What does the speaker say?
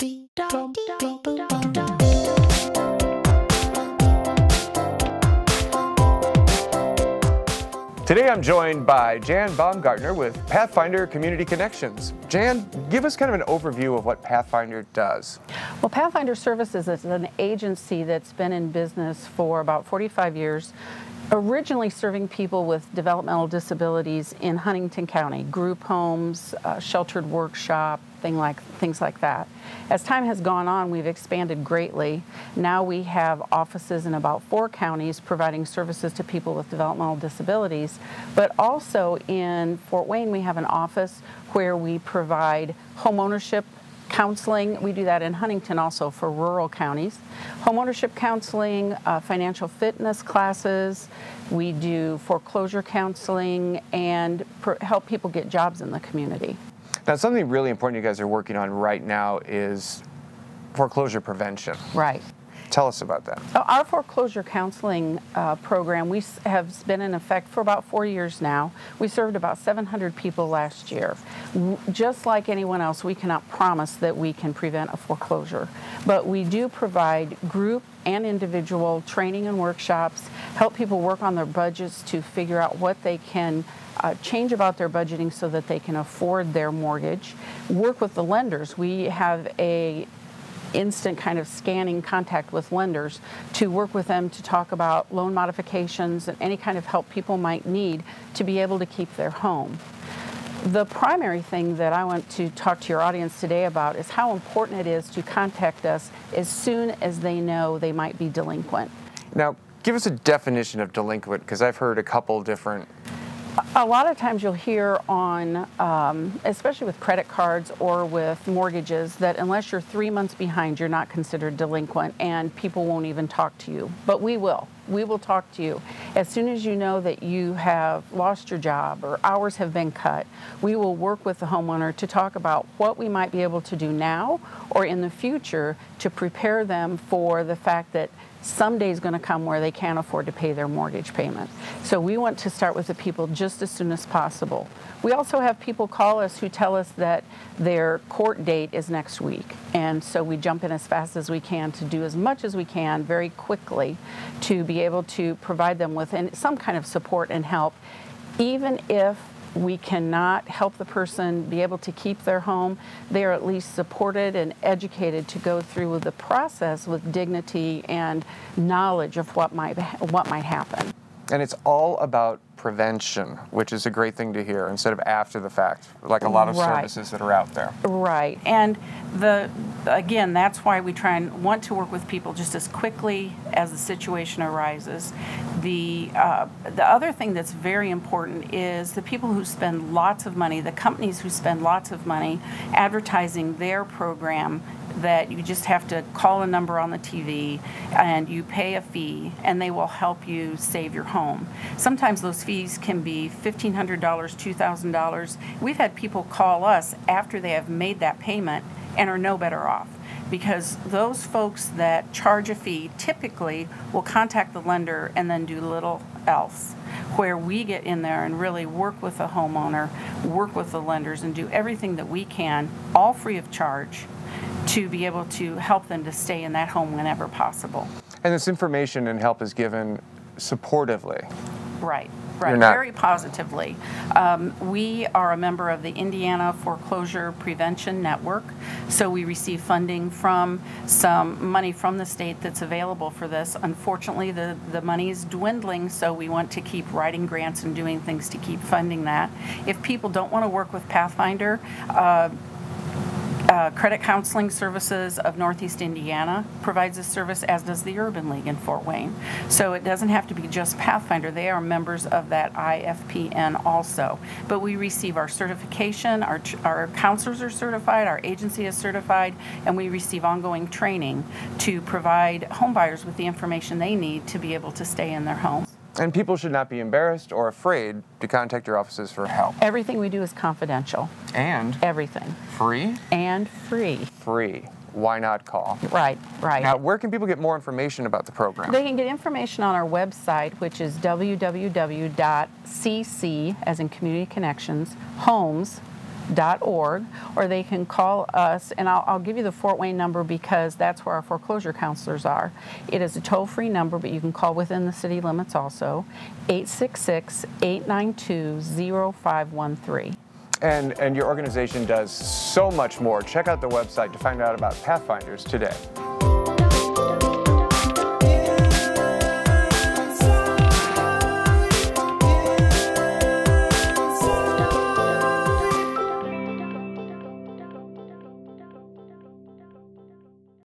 Today I'm joined by Jan Baumgartner with Pathfinder Community Connections. Jan, give us kind of an overview of what Pathfinder does. Well, Pathfinder Services is an agency that's been in business for about 45 years, originally serving people with developmental disabilities in Huntington County, group homes, sheltered workshop, things like that. As time has gone on, we've expanded greatly. Now we have offices in about 4 counties providing services to people with developmental disabilities, but also in Fort Wayne we have an office where we provide home ownership counseling. We do that in Huntington also for rural counties. Homeownership counseling, financial fitness classes. We do foreclosure counseling and help people get jobs in the community. Now, something really important you guys are working on right now is foreclosure prevention. Right. Tell us about that. Our foreclosure counseling program, we have been in effect for about 4 years now. We served about 700 people last year. Just like anyone else, we cannot promise that we can prevent a foreclosure, but we do provide group and individual training and workshops, help people work on their budgets to figure out what they can change about their budgeting so that they can afford their mortgage, work with the lenders. We have a instant kind of scanning contact with lenders to work with them to talk about loan modifications and any kind of help people might need to be able to keep their home. The primary thing that I want to talk to your audience today about is how important it is to contact us as soon as they know they might be delinquent. Now, give us a definition of delinquent, because I've heard a couple different. A lot of times you'll hear on, especially with credit cards or with mortgages, that unless you're 3 months behind, you're not considered delinquent and people won't even talk to you. But we will. We will talk to you. As soon as you know that you have lost your job or hours have been cut, we will work with the homeowner to talk about what we might be able to do now or in the future to prepare them for the fact that someday is going to come where they can't afford to pay their mortgage payment. So we want to start with the people just as soon as possible. We also have people call us who tell us that their court date is next week. And so we jump in as fast as we can to do as much as we can very quickly to be able to provide them with some kind of support and help, even if we cannot help the person be able to keep their home. They are at least supported and educated to go through the process with dignity and knowledge of what might happen. And it's all about prevention, which is a great thing to hear, instead of after the fact, like a lot of services that are out there. Right. And again, that's why we try and want to work with people just as quickly as the situation arises. The other thing that's very important is the people who spend lots of money, the companies who spend lots of money advertising their program, that you just have to call a number on the TV and you pay a fee and they will help you save your home. Sometimes those fees can be $1,500, $2,000. We've had people call us after they have made that payment and are no better off, because those folks that charge a fee typically will contact the lender and then do little else, where we get in there and really work with the homeowner, work with the lenders, and do everything that we can, all free of charge, to be able to help them to stay in that home whenever possible. And this information and help is given supportively. Right. Very positively. We are a member of the Indiana Foreclosure Prevention Network, so we receive funding from some money from the state that's available for this. Unfortunately, the money is dwindling, so we want to keep writing grants and doing things to keep funding that. If people don't want to work with Pathfinder, Credit Counseling Services of Northeast Indiana provides this service, as does the Urban League in Fort Wayne. So it doesn't have to be just Pathfinder. They are members of that IFPN also. But we receive our certification, our counselors are certified, our agency is certified, and we receive ongoing training to provide homebuyers with the information they need to be able to stay in their home. And people should not be embarrassed or afraid to contact your offices for help. Everything we do is confidential. And? Everything. Free? And free. Free. Why not call? Right. Now, where can people get more information about the program? They can get information on our website, which is www.cc, as in Community Connections, homes, pathfindercommunity.org, or they can call us, and I'll give you the Fort Wayne number because that's where our foreclosure counselors are. It is a toll-free number, but you can call within the city limits also, 866-892-0513. And your organization does so much more. Check out the website to find out about Pathfinders today.